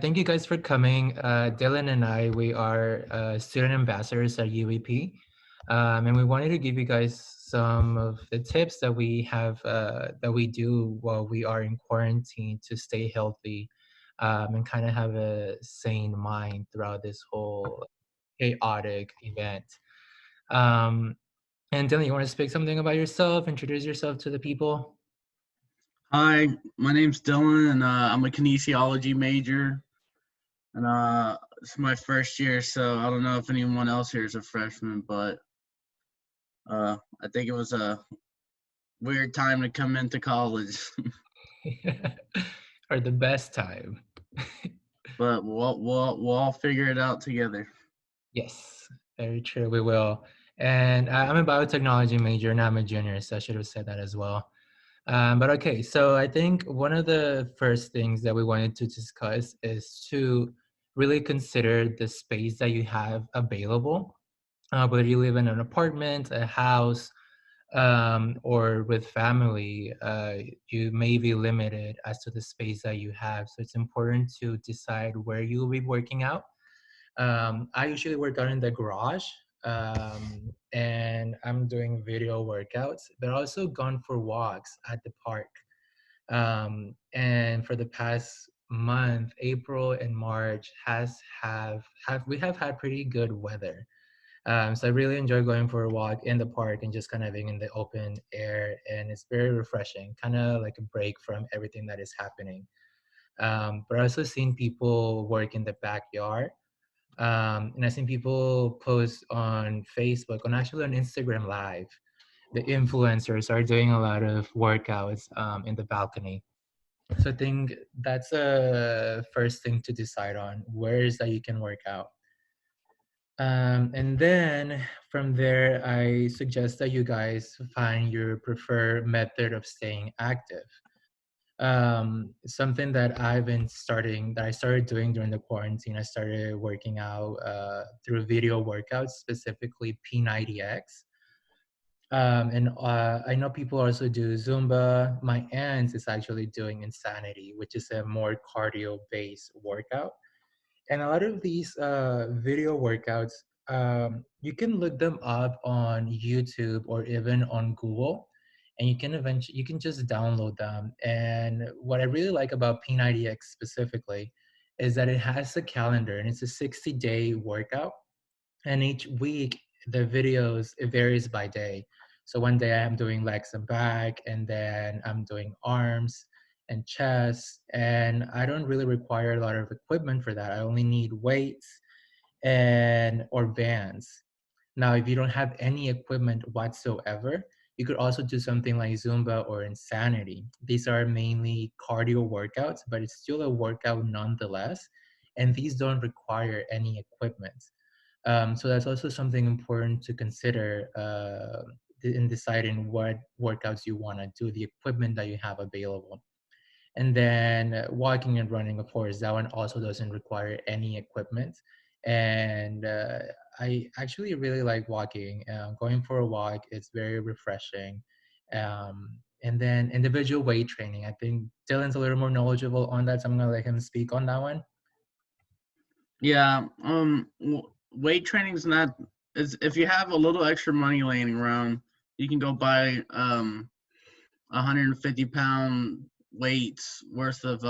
Thank you guys for coming. Dylan and I, we are student ambassadors at UEP, and we wanted to give you guys some of the tips that we have that we do while we are in quarantine to stay healthy and kind of have a sane mind throughout this whole chaotic event. Um, and Dylan, you want to speak something about yourself? Introduce yourself to the people. Hi, my name's Dylan, and I'm a kinesiology major, and it's my first year, so I don't know if anyone else here is a freshman, but I think it was a weird time to come into college, Or the best time. but we'll all figure it out together. Yes, very true. We will. And I'm a biotechnology major and I'm a junior, so I should have said that as well. But okay, so I think one of the first things that we wanted to discuss is to really consider the space that you have available. Whether you live in an apartment, a house, or with family, you may be limited as to the space that you have. So it's important to decide where you will be working out. I usually work out in the garage, and I'm doing video workouts, but also gone for walks at the park. And for the past month, April and March have we have had pretty good weather. So I really enjoy going for a walk in the park and just kind of being in the open air, and it's very refreshing, kind of like a break from everything that is happening. But I also seen people work in the backyard, and I've seen people post on Facebook, on actually on Instagram Live. The influencers are doing a lot of workouts in the balcony. So I think that's a first thing to decide on. Where is that you can work out? And then from there, I suggest that you guys find your preferred method of staying active. Something that that I started doing during the quarantine, I started working out through video workouts, specifically P90X. And I know people also do Zumba. My aunt is actually doing Insanity, which is a more cardio-based workout. And a lot of these video workouts, you can look them up on YouTube or even on Google, and you can just download them. And what I really like about P90X specifically is that it has a calendar, and it's a 60-day workout, and each week the videos, it varies by day. So one day I'm doing legs and back, and then I'm doing arms and chest, and I don't really require a lot of equipment for that. I only need weights and or bands. Now if you don't have any equipment whatsoever, you could also do something like Zumba or Insanity. These are mainly cardio workouts, but it's still a workout nonetheless, and these don't require any equipment. So that's also something important to consider in deciding what workouts you want to do, the equipment that you have available. And then walking and running, of course, that one also doesn't require any equipment. And I actually really like walking. Going for a walk, it's very refreshing. And then individual weight training. I think Dylan's a little more knowledgeable on that, so I'm gonna let him speak on that one. Yeah, weight training's not is if you have a little extra money laying around, you can go buy 150-pound weights worth of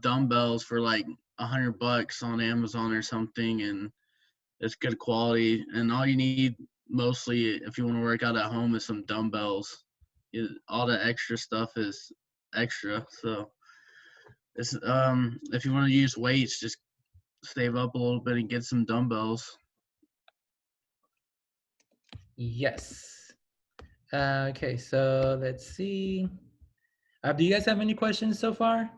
dumbbells for like $100 on Amazon or something, and it's good quality. And all you need mostly, if you want to work out at home, is some dumbbells. All the extra stuff is extra. So it's if you want to use weights, just save up a little bit and get some dumbbells. Yes. Okay, so let's see. Do you guys have any questions so far?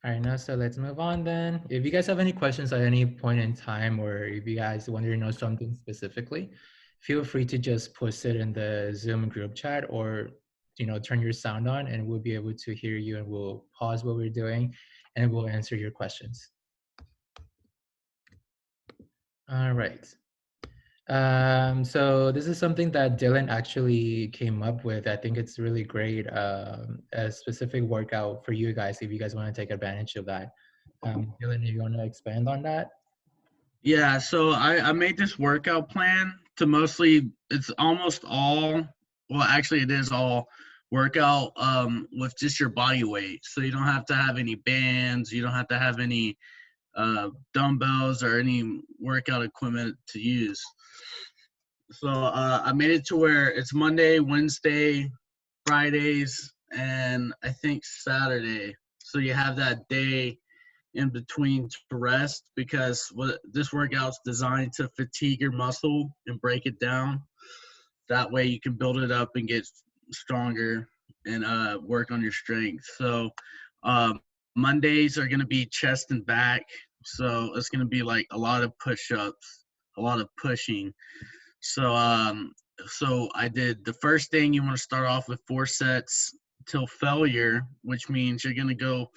All right, now so let's move on then. If you guys have any questions at any point in time, or if you guys want to know something specifically, feel free to just post it in the Zoom group chat, or turn your sound on, and we'll be able to hear you, and we'll pause what we're doing and we'll answer your questions. All right. So this is something that Dylan actually came up with. I think it's really great, a specific workout for you guys if you guys want to take advantage of that. Dylan, you want to expand on that? Yeah, so I made this workout plan to mostly it's almost all well actually it is all workout with just your body weight. So you don't have to have any bands, you don't have to have any dumbbells or any workout equipment to use. So I made it to where it's Monday, Wednesday, Fridays, and I think Saturday. So you have that day in between to rest because what this workout's designed to fatigue your muscle and break it down. That way you can build it up and get stronger and work on your strength. So um, Mondays are going to be chest and back. So it's going to be like a lot of push-ups, a lot of pushing. So so I did the first thing you want to start off with 4 sets till failure, which means you're going to go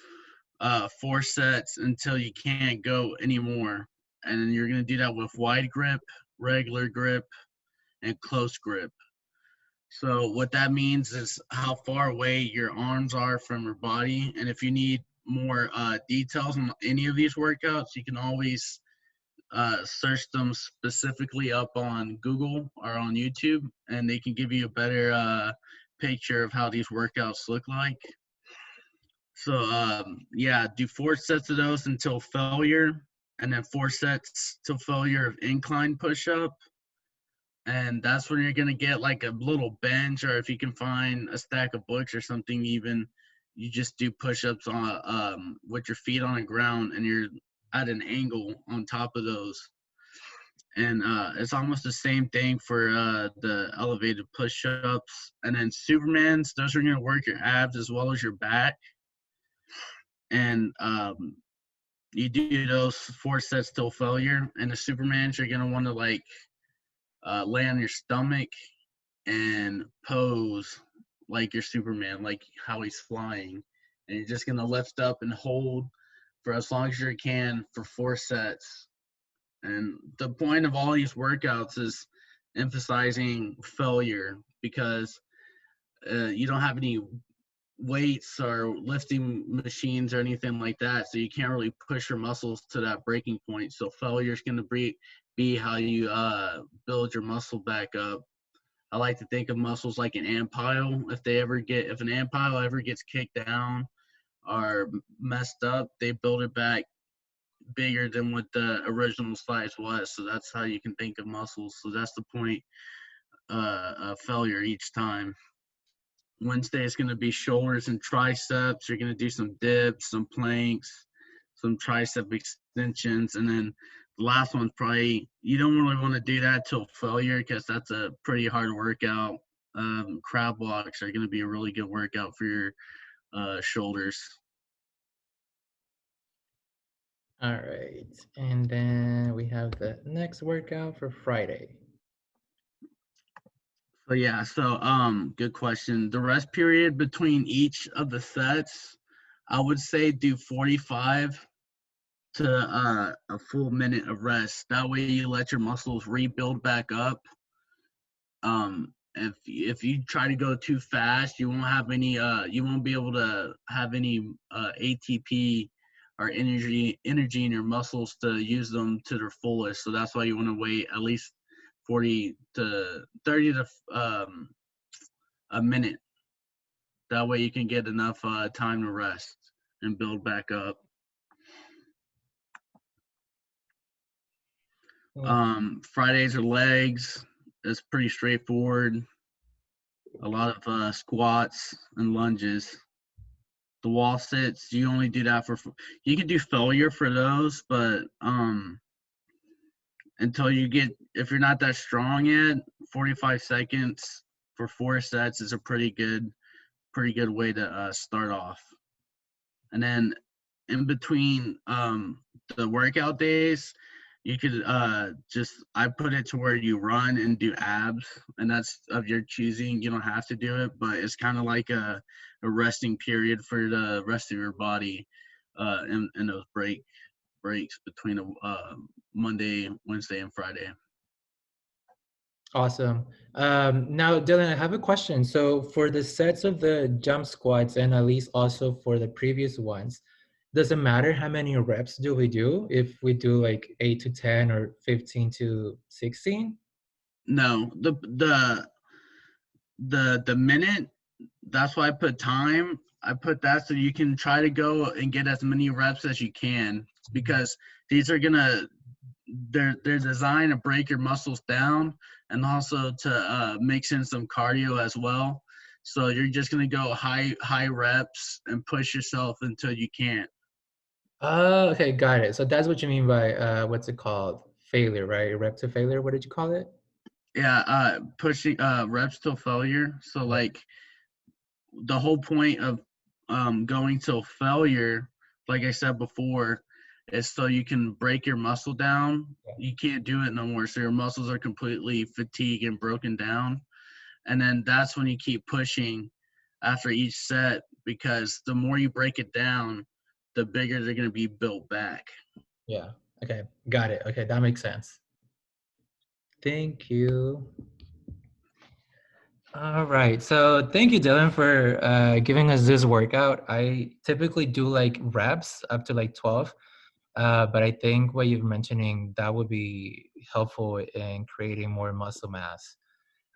4 sets until you can't go anymore. And then you're going to do that with wide grip, regular grip, and close grip. So what that means is how far away your arms are from your body. And if you need more details on any of these workouts, you can always search them specifically up on Google or on YouTube, and they can give you a better picture of how these workouts look like. So yeah, do 4 sets of those until failure, and then 4 sets till failure of incline push up. And that's when you're gonna get like a little bench, or if you can find a stack of books or something, even you just do push-ups on with your feet on the ground, and you're at an angle on top of those. And it's almost the same thing for the elevated push-ups. And then Supermans, those are gonna work your abs as well as your back. And you do those 4 sets till failure. And the Supermans, you're gonna want to like lay on your stomach and pose like you're Superman, like how he's flying. And you're just gonna lift up and hold for as long as you can for 4 sets. And the point of all these workouts is emphasizing failure because you don't have any weights or lifting machines or anything like that, so you can't really push your muscles to that breaking point. So failure is going to be how you build your muscle back up. I like to think of muscles like an ant pile. If an ant pile ever gets kicked down or messed up, they build it back bigger than what the original size was. So that's how you can think of muscles. So that's the point of failure each time. Wednesday is going to be shoulders and triceps. You're going to do some dips, some planks, some tricep extensions, and then the last one's probably you don't really want to do that till failure because that's a pretty hard workout. Crab walks are going to be a really good workout for your shoulders. All right. And then we have the next workout for Friday. So yeah, so good question. The rest period between each of the sets, I would say do 45 to a full minute of rest. That way you let your muscles rebuild back up. If you try to go too fast, you won't be able to have any ATP or energy in your muscles to use them to their fullest. So that's why you want to wait at least 40 to 30 to a minute. That way you can get enough time to rest and build back up. Fridays are legs. It's pretty straightforward. A lot of squats and lunges. The wall sits, you only do that for you can do failure for those, but until you get if you're not that strong yet, 45 seconds for 4 sets is a pretty good way to start off. And then in between the workout days, you could just I put it to where you run and do abs, and that's of your choosing. You don't have to do it, but it's kind of like a resting period for the rest of your body in those breaks between Monday, Wednesday, and Friday. Awesome. Now, Dylan, I have a question. So for the sets of the jump squats and at least also for the previous ones, does it matter how many reps do we do if we do like 8 to 10 or 15 to 16? No, the minute, that's why I put time. I put that so you can try to go and get as many reps as you can, because these are gonna they're designed to break your muscles down and also to mix in some cardio as well. So you're just gonna go high reps and push yourself until you can't. Oh, okay, got it. So that's what you mean by what's it called? Failure, right? Rep to failure. What did you call it? Yeah, pushing reps till failure. So Yeah, like the whole point of going till failure, like I said before, is so you can break your muscle down. yeah. You can't do it no more. So your muscles are completely fatigued and broken down. And then that's when you keep pushing after each set, because the more you break it down, the bigger they're going to be built back. Yeah. Okay, got it. Okay, that makes sense. Thank you. All right. So thank you, Dylan, for giving us this workout. I typically do like reps up to like 12, but I think what you're mentioning, that would be helpful in creating more muscle mass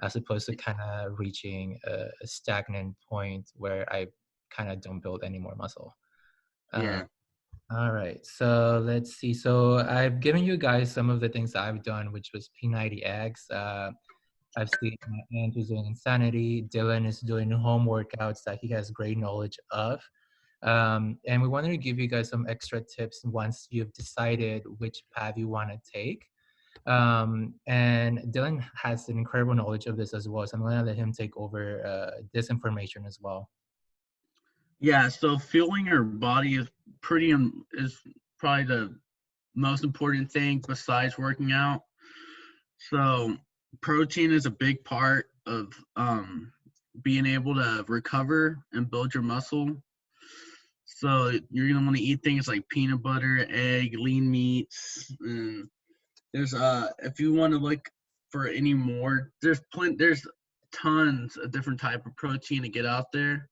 as opposed to kind of reaching a stagnant point where I kind of don't build any more muscle. Uh, Yeah. all right. So let's see. So I've given you guys some of the things that I've done, which was P90X. I've seen Andrew's doing Insanity. Dylan is doing home workouts that he has great knowledge of. And we wanted to give you guys some extra tips once you've decided which path you want to take. And Dylan has an incredible knowledge of this as well. So I'm going to let him take over this information as well. Yeah. So fueling your body is is probably the most important thing besides working out. So protein is a big part of being able to recover and build your muscle. So you're gonna want to eat things like peanut butter, egg, lean meats. And there's if you want to look for any more, there's tons of different type of protein to get out there.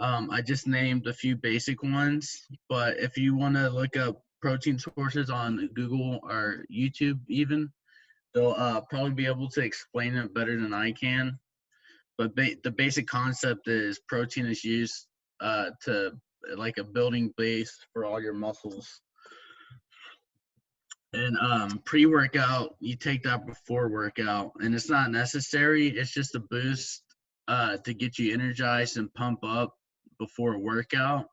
I just named a few basic ones, but if you want to look up protein sources on Google or YouTube, even, they'll probably be able to explain it better than I can. But the basic concept is protein is used to like a building base for all your muscles. And pre-workout, you take that before workout, and it's not necessary. It's just a boost to get you energized and pump up before a workout.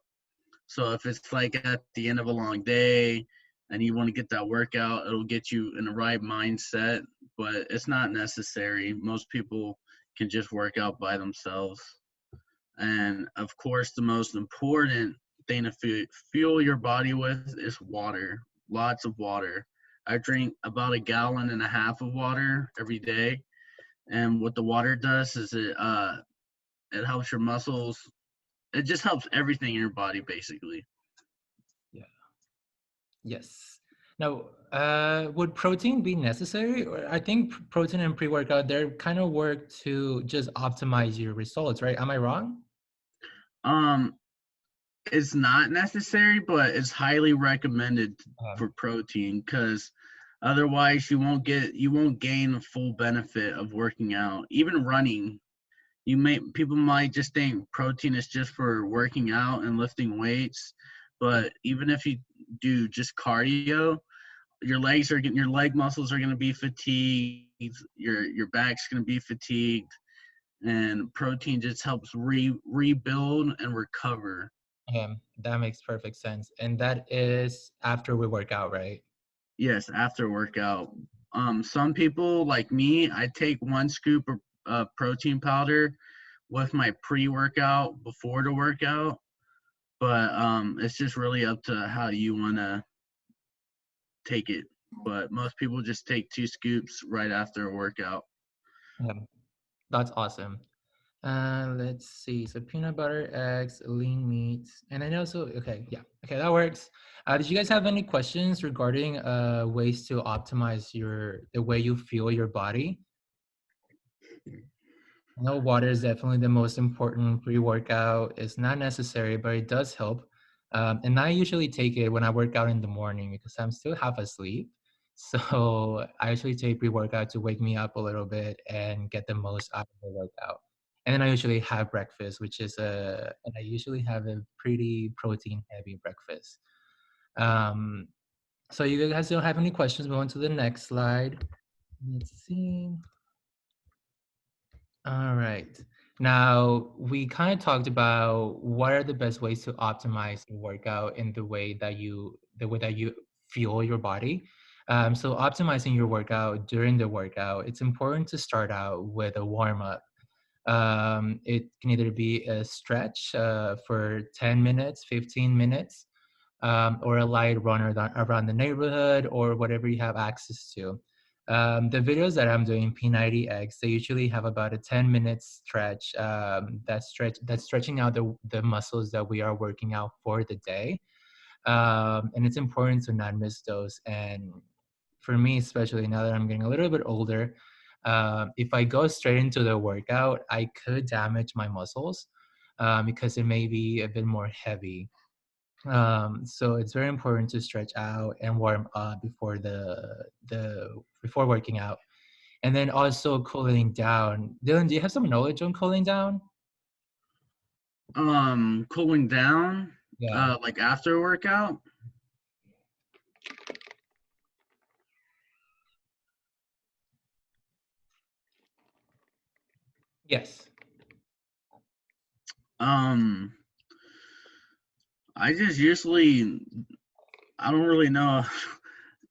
So if it's like at the end of a long day and you want to get that workout, it'll get you in the right mindset, but it's not necessary. Most people can just work out by themselves. And of course, the most important thing to fuel your body with is water, lots of water. I drink about 1.5 gallons of water every day. And what the water does is it helps your muscles. It just helps everything in your body, basically. Yeah. Yes. Now, would protein be necessary? Or I think protein and pre-workout, they're kind of work to just optimize your results, right? Am I wrong? Um, it's not necessary, but it's highly recommended for protein, because otherwise you won't gain the full benefit of working out. Even running, people might just think protein is just for working out and lifting weights, but even if you do just cardio, your leg muscles are going to be fatigued, your back's going to be fatigued, and protein just helps rebuild and recover. That makes perfect sense. And that is after we work out, right? Yes, after workout. Some people like me, I take 1 scoop of protein powder with my pre-workout before the workout, but it's just really up to how you want to take it. But most people just take 2 scoops right after a workout. Yeah, that's awesome. Let's see. So peanut butter, eggs, lean meat, and then also okay, yeah, okay, that works. Did you guys have any questions regarding ways to optimize the way you feel your body? No, water is definitely the most important pre-workout. It's not necessary, but it does help. And I usually take it when I work out in the morning because I'm still half asleep. So I usually take pre-workout to wake me up a little bit and get the most out of the workout. And then I usually have breakfast, and I usually have a pretty protein-heavy breakfast. Um, so you guys don't have any questions? Move on to the next slide. Let's see. All right. Now, we kind of talked about what are the best ways to optimize your workout in the way that you fuel your body. So optimizing your workout during the workout, it's important to start out with a warm up. It can either be a stretch for 10 minutes, 15 minutes, or a light run around the neighborhood or whatever you have access to. The videos that I'm doing, P90X, they usually have about a 10-minute stretch, that's stretching out the muscles that we are working out for the day. And it's important to not miss those. And for me, especially now that I'm getting a little bit older, if I go straight into the workout, I could damage my muscles because it may be a bit more heavy. So it's very important to stretch out and warm up the before working out, and then also cooling down. Dylan, do you have some knowledge on cooling down? Cooling down, Yeah. like after a workout. Yes. Um, I just usually I don't really know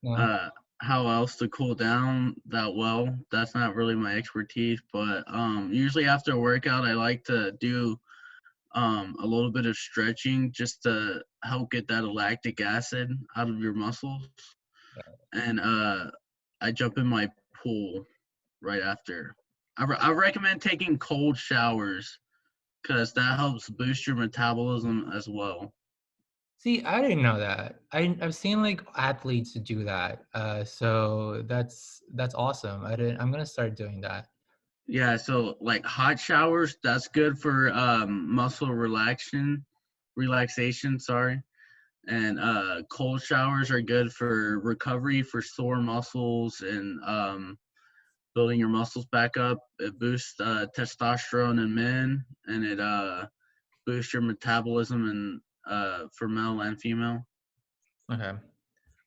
No. uh how else to cool down that well. That's not really my expertise, but usually after a workout I like to do a little bit of stretching just to help get that lactic acid out of your muscles. And I jump in my pool right after. I recommend taking cold showers because that helps boost your metabolism as well. See, I didn't know that. I've seen like athletes do that. So that's awesome. I didn't. I'm gonna start doing that. Yeah, so like hot showers, that's good for muscle relaxation, sorry. And cold showers are good for recovery for sore muscles and building your muscles back up. It boosts testosterone in men, and it boosts your metabolism and for male and female. Okay.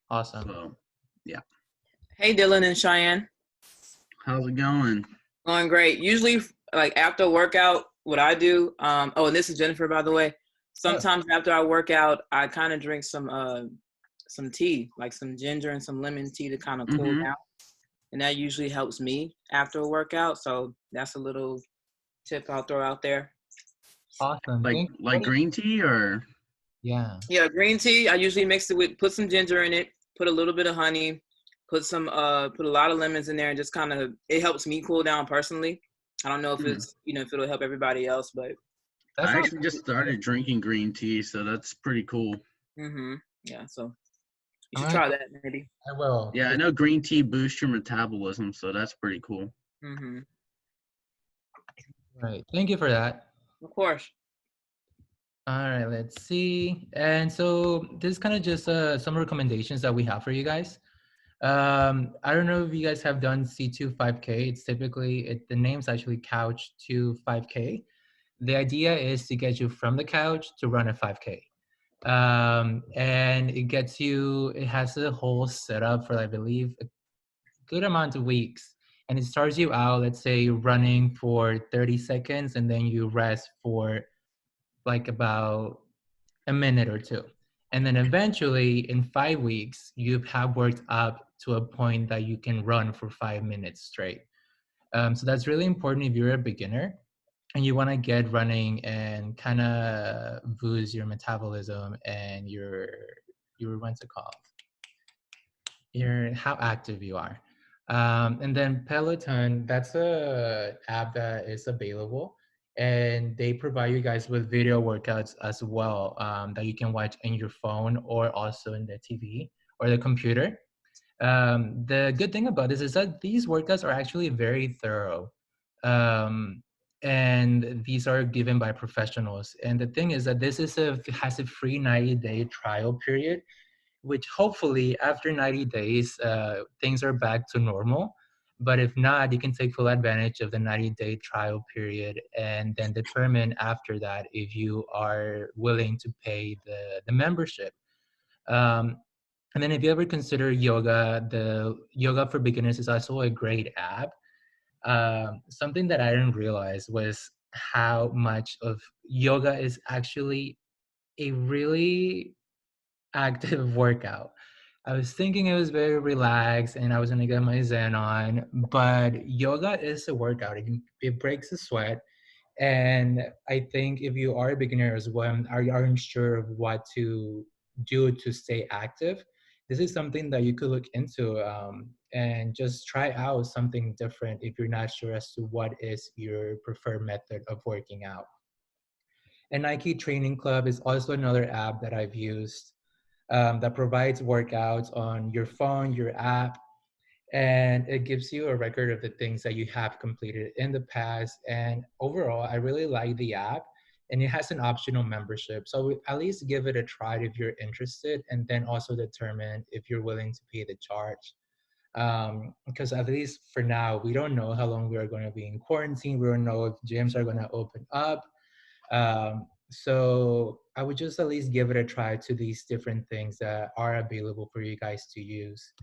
Awesome. So, yeah. Hey, Dylan and Cheyenne. How's it going? Going great. Usually, like after a workout, what I do, oh, and this is Jennifer, by the way. Oh, Sometimes after I work out, I kind of drink some tea, like some ginger and some lemon tea to kind of cool Mm-hmm. down. And that usually helps me after a workout. So that's a little tip I'll throw out there. awesome. Like Thank. like green tea or Yeah. Yeah, green tea. I usually mix it with put some ginger in it, put a little bit of honey, put a lot of lemons in there, and just kind of it helps me cool down personally. I don't know if hmm. it's if it'll help everybody else, but That I sounds. actually just started drinking green tea, so that's pretty cool. yeah. So you All should right. try that maybe. I will. Yeah, I know green tea boosts your metabolism, so that's pretty cool. Right. Thank you for that. Of course. All right, let's see. And so this is kind of just some recommendations that we have for you guys. I don't know if you guys have done C2 5K. It's typically, the name's actually Couch to 5K. The idea is to get you from the couch to run a 5K. And it has a whole setup for, I believe, a good amount of weeks. And it starts you out, let's say, running for 30 seconds, and then you rest for like about a minute or two. And then eventually, in 5 weeks, you have worked up to a point that you can run for 5 minutes straight. So that's really important if you're a beginner and you want to get running and kind of boost your metabolism and your what's it called? Your how active you are. And then Peloton, that's a app that is available, and they provide you guys with video workouts as well that you can watch in your phone or also in the TV or the computer. The good thing about this is that these workouts are actually very thorough. Um, and these are given by professionals. And the thing is that this is has a free 90-day trial period, which hopefully after 90 days, things are back to normal. But if not, you can take full advantage of the 90-day trial period and then determine after that if you are willing to pay the membership. Um, and then if you ever consider yoga, the Yoga for Beginners is also a great app. Something that I didn't realize was how much of yoga is actually a really active workout. I was thinking it was very relaxed and I was gonna get my Zen on, but yoga is a workout. It breaks the sweat. And I think if you are a beginner as well, and aren't sure of what to do to stay active, this is something that you could look into, and just try out something different if you're not sure as to what is your preferred method of working out. And Nike Training Club is also another app that I've used, that provides workouts on your phone, your app, and it gives you a record of the things that you have completed in the past. And overall, I really like the app, and it has an optional membership. So at least give it a try if you're interested, and then also determine if you're willing to pay the charge. Because at least for now, we don't know how long we are going to be in quarantine. We don't know if gyms are going to open up. So I would just at least give it a try to these different things that are available for you guys to use.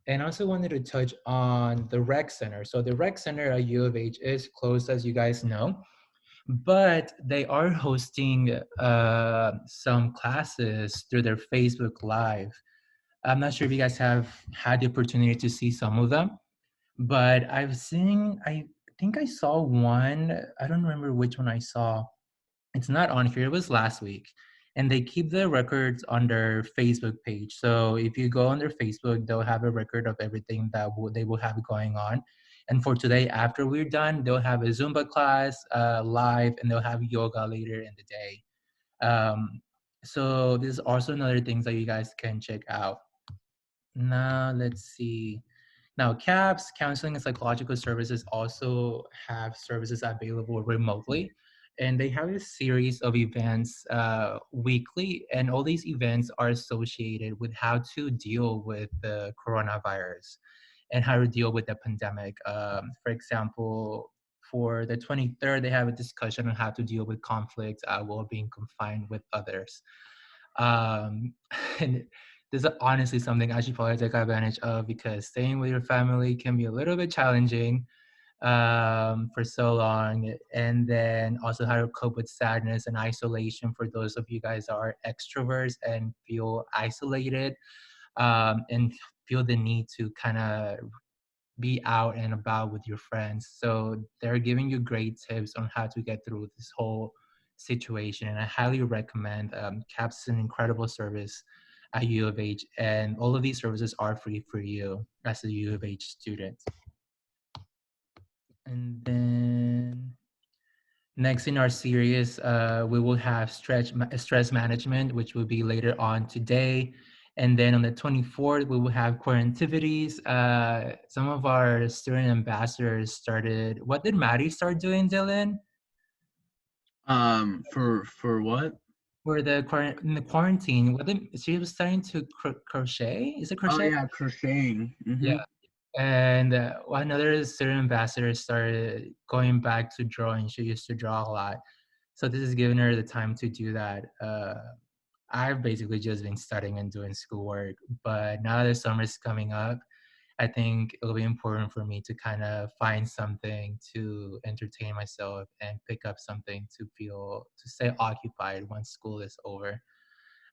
And I also wanted to touch on the rec center. So the rec center at U of H is closed, as you guys know, but they are hosting some classes through their Facebook Live. I'm not sure if you guys have had the opportunity to see some of them, but I think I saw one. I don't remember which one I saw. It's not on here. It was last week. And they keep the records on their Facebook page. So if you go on their Facebook, they'll have a record of everything that they will have going on. And for today, after we're done, they'll have a Zumba class live, and they'll have yoga later in the day. So this is also another things that you guys can check out. Now let's see. Now, CAPS, Counseling and Psychological Services, also have services available remotely. And they have a series of events weekly, and all these events are associated with how to deal with the coronavirus and how to deal with the pandemic. For example, for the 23rd, they have a discussion on how to deal with conflict while being confined with others. Um, and this is honestly something I should probably take advantage of, because staying with your family can be a little bit challenging for so long. And then also how to cope with sadness and isolation for those of you guys that are extroverts and feel isolated, and feel the need to kind of be out and about with your friends. So they're giving you great tips on how to get through this whole situation. And I highly recommend, CAPS is an incredible service at U of H, and all of these services are free for you as a U of H student. And then next in our series, we will have stress management, which will be later on today. And then on the 24th, we will have core activities. Some of our student ambassadors started. What did Maddie start doing, Dylan? For what? For in the quarantine, she was starting to crochet? Is it Oh crochet? yeah, crocheting. Yeah. And another student ambassador started going back to drawing. She used to draw a lot. So this is giving her the time to do that. I've basically just been studying and doing schoolwork, but now that the summer's coming up, I think it'll be important for me to kind of find something to entertain myself and pick up something to stay occupied once school is over.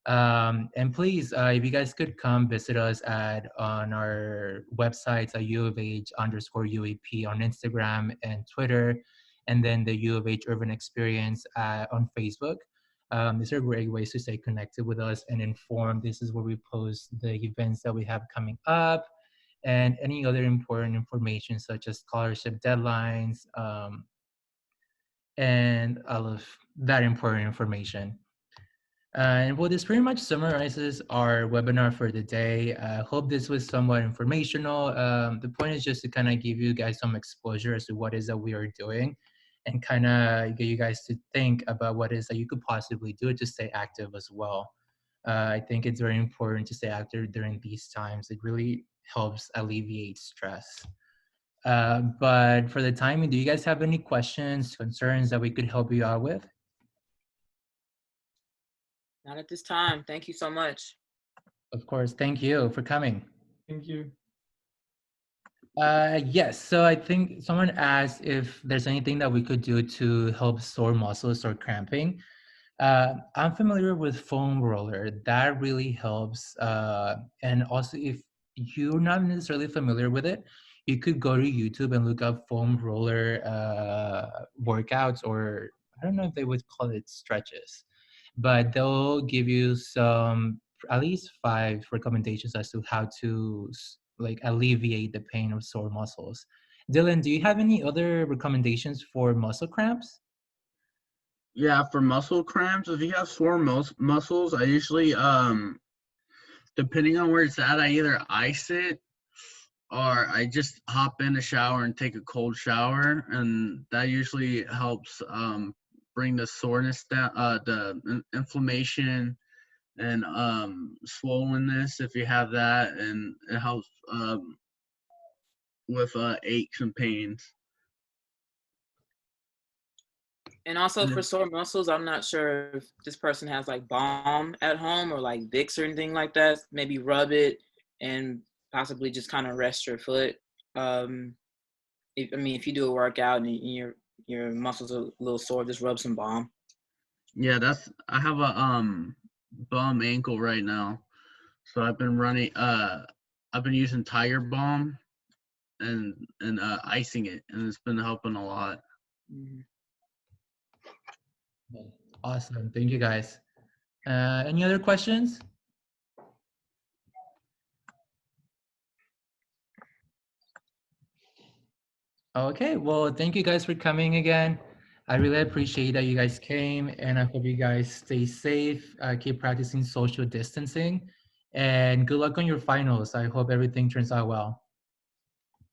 And please, if you guys could come visit us on our websites at U of H underscore UEP on Instagram and Twitter, and then the U of H Urban Experience on Facebook. These are great ways to stay connected with us and informed. This is where we post the events that we have coming up and any other important information such as scholarship deadlines, and all of that important information. And well, this pretty much summarizes our webinar for the day. I hope this was somewhat informational. The point is just to kind of give you guys some exposure as to what is that we are doing. and kind of get you guys to think about what it is that you could possibly do to stay active as well. I think it's very important to stay active during these times. It really helps alleviate stress. But for the timing, do you guys have any questions, concerns that we could help you out with? Not at this time. Thank you so much. Of course. Thank you for coming. Thank you. Yes. So I think someone asked if there's anything that we could do to help sore muscles or cramping. I'm familiar with foam roller. That really helps. And also, if you're not necessarily familiar with it, you could go to YouTube and look up foam roller workouts, or I don't know if they would call it stretches, but they'll give you some, at least 5 recommendations as to how to like alleviate the pain of sore muscles. Dylan, do you have any other recommendations for muscle cramps? Yeah, for muscle cramps, if you have sore muscles, I usually depending on where it's at, I either ice it or I just hop in the shower and take a cold shower, and that usually helps bring the soreness down, the inflammation and swollenness if you have that, and it helps with aches and pains. And also for Yeah. sore muscles, I'm not sure if this person has like balm at home or like Vicks or anything like that. Maybe rub it and possibly just kind of rest your foot. If you do a workout and your muscles are a little sore, just rub some balm. Yeah, I have a bum ankle right now. So I've been using Tiger Balm and icing it, and it's been helping a lot. Mm-hmm. Awesome. Thank you, guys. Any other questions? Okay, well, thank you guys for coming again. I really appreciate that you guys came, and I hope you guys stay safe, keep practicing social distancing, and good luck on your finals. I hope everything turns out well.